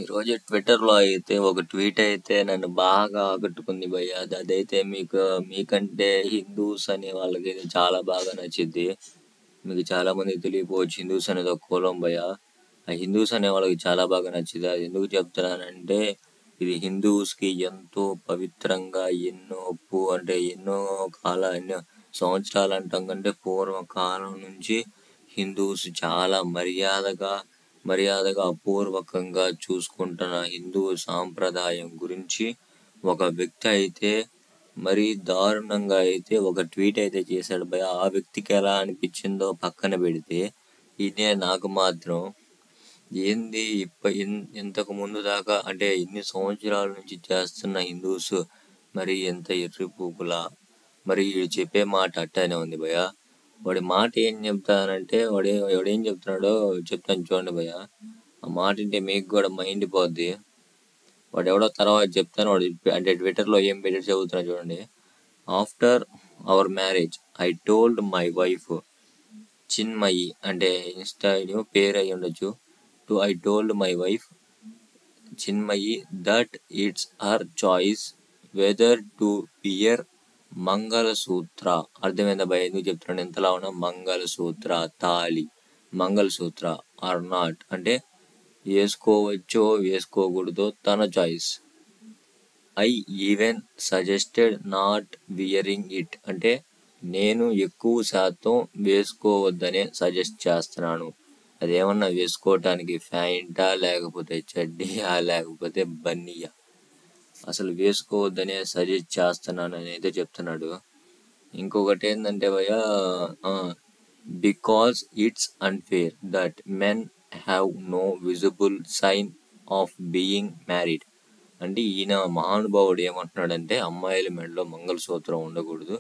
ఈరోజు ట్విట్టర్‌లో అయితే ఒక ట్వీట్ అయితే నన్ను బాగా ఆకట్టుకుంది భయ్యా. అదైతే మీకంటే హిందూస్ అనే వాళ్ళకైతే చాలా బాగా నచ్చిద్ది. మీకు చాలా మందికి తెలియకపోవచ్చు హిందూస్ అనేది ఒక కులం భయ్యా. ఆ హిందూస్ అనే వాళ్ళకి చాలా బాగా నచ్చిద్ది. అది ఎందుకు చెప్తున్నానంటే ఇది హిందూస్‌కి ఎంతో పవిత్రంగా ఎన్నో ఎన్నో సంవత్సరాలు అంటాం కంటే పూర్వకాలం నుంచి హిందూస్ చాలా మర్యాదగా అపూర్వకంగా చూసుకుంటున్న హిందూ సాంప్రదాయం గురించి ఒక వ్యక్తి అయితే మరీ దారుణంగా అయితే ఒక ట్వీట్ అయితే చేశాడు భయ్య. ఆ వ్యక్తికి ఎలా అనిపించిందో పక్కన పెడితే ఇదే నాకు మాత్రం ఏంది ఇంతకు ముందు దాకా అంటే ఇన్ని సంవత్సరాల నుంచి చేస్తున్న హిందూస్ మరి ఎంత ఎర్రిపూకులా. మరి వీడు చెప్పే మాట అట్టనే ఉంది భయ్య. వాడి మాట ఏం చెప్తానంటే వాడేం చెప్తున్నాడో చెప్తాను చూడండి భయ్య. ఆ మాట అంటే మీకు కూడా మైండ్ పోద్ది. వాడు ఎవడో తర్వాత చెప్తాను. వాడు అంటే ట్విట్టర్లో ఏం పెట్టి చదువుతున్నా చూడండి. After our marriage I told my wife Chinmayi అంటే ఇన్స్టా పేరు అయి ఉండొచ్చు. I told my wife Chinmayi that it's her choice whether to wear mangalsutra. అర్థమైందా భయ ఎందుకు చెప్తున్నాను ఎంతలా ఉన్నా? మంగళసూత్ర తాళి మంగళసూత్ర ఆర్ నాట్ అంటే వేసుకోవచ్చో వేసుకోకూడదో తన choice. I even suggested not wearing it అంటే నేను ఎక్కువ శాతం వేసుకోవద్దనే సజెస్ట్ చేస్తున్నాను. అదేమన్నా వేసుకోవటానికి ప్యాంటా లేకపోతే చడ్డీయా లేకపోతే బన్నీయా? అసలు వేసుకోవద్దనే సజెస్ట్ చేస్తున్నాను అని అయితే చెప్తున్నాడు. ఇంకొకటి ఏంటంటే భయ్య because it's unfair that men have no visible sign of being married. అంటే ఈయన మహానుభావుడు ఏమంటున్నాడంటే అమ్మాయిల మెడలో మంగళసూత్రం ఉండకూడదు,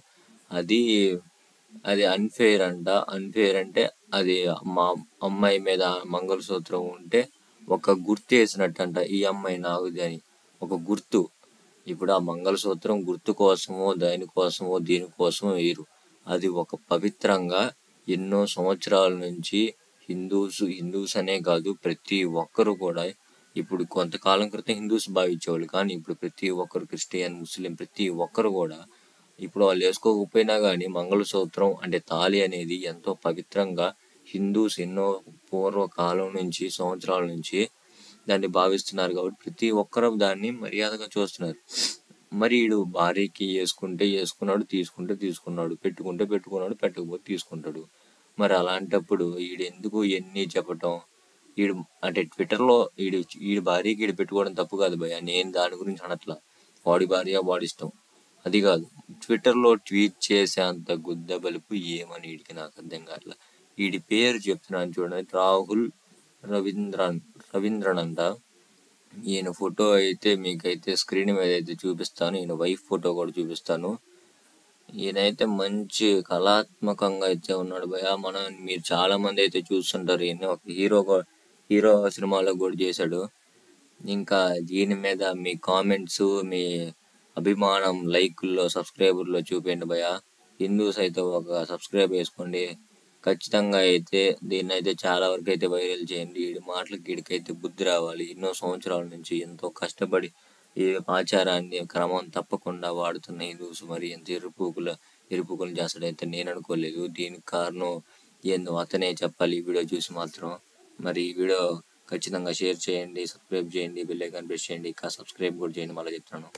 అది అన్ఫేర్ అంట. అన్ఫేర్ అంటే అది మా అమ్మాయి మీద మంగళసూత్రం ఉంటే ఒక గుర్తు వేసినట్టు అంట. ఈ అమ్మాయి నాకుది అని ఒక గుర్తు. ఇప్పుడు ఆ మంగళసూత్రం గుర్తు కోసమో దీనికోసమో వేరు. అది ఒక పవిత్రంగా ఎన్నో సంవత్సరాల నుంచి హిందూస్ అనే కాదు ప్రతి ఒక్కరు కూడా, ఇప్పుడు కొంతకాలం క్రితం హిందూస్ భావించేవాళ్ళు కానీ ఇప్పుడు ప్రతి ఒక్కరు క్రిస్టియన్ ముస్లిం ప్రతి ఒక్కరు కూడా ఇప్పుడు వాళ్ళు వేసుకోకపోయినా కానీ మంగళసూత్రం అంటే తాళి అనేది ఎంతో పవిత్రంగా హిందూస్ ఎన్నో పూర్వకాలం నుంచి సంవత్సరాల నుంచి దాన్ని భావిస్తున్నారు కాబట్టి ప్రతి ఒక్కరు దాన్ని మర్యాదగా చూస్తున్నారు. మరి వీడు భార్యకి వేసుకున్నాడు, తీసుకున్నాడు, పెట్టుకుంటే పెట్టుకున్నాడు, పెట్టకపోతే తీసుకుంటాడు. మరి అలాంటప్పుడు వీడు ఎందుకు ఎన్ని చెప్పటం? వీడు అంటే ట్విట్టర్లో వీడి భార్యకి వీడు పెట్టుకోవడం తప్పు కాదు భయ్య. నేను దాని గురించి అనట్లా. వాడి భార్య వాడి ఇష్టం అది కాదు. ట్విట్టర్లో ట్వీట్ చేసే అంత గుద్ద బలుపు ఏమని వీడికి నాకు అర్థం కావట్లా. వీడి పేరు చెప్తున్నాను చూడండి, రాహుల్ రవీంద్రన్ అంట. ఈయన ఫోటో అయితే మీకైతే స్క్రీన్ మీద అయితే చూపిస్తాను. ఈయన వైఫ్ ఫోటో కూడా చూపిస్తాను. ఈయనైతే మంచి కళాత్మకంగా అయితే ఉన్నాడు భయ. మీరు చాలా మంది అయితే చూస్తుంటారు. ఈయన ఒక హీరో సినిమాలో కూడా చేశాడు. ఇంకా దీని మీద మీ కామెంట్స్, మీ అభిమానం లైకుల్లో సబ్స్క్రైబర్లో చూపండి భయ. హిందూస్ అయితే ఒక సబ్స్క్రైబ్ చేసుకోండి ఖచ్చితంగా. అయితే దీన్ని అయితే చాలా వరకు అయితే వైరల్ చేయండి. వీడి మాటలకి వీడికైతే బుద్ధి రావాలి. ఎన్నో సంవత్సరాల నుంచి ఎంతో కష్టపడి ఈ ఆచారాన్ని క్రమం తప్పకుండా వాడుతున్న హిందూస్ మరి ఎంత ఎరుపుకులు చేస్తాడైతే నేను అనుకోలేదు. దీనికి కారణం ఏందో అతనే చెప్పాలి ఈ వీడియో చూసి మాత్రం. మరి ఈ వీడియో ఖచ్చితంగా షేర్ చేయండి, సబ్స్క్రైబ్ చేయండి, బెల్ ఐకాన్ ప్రెస్ చేయండి, ఇంకా సబ్స్క్రైబ్ కూడా చేయండి. మళ్ళీ చెప్తాను.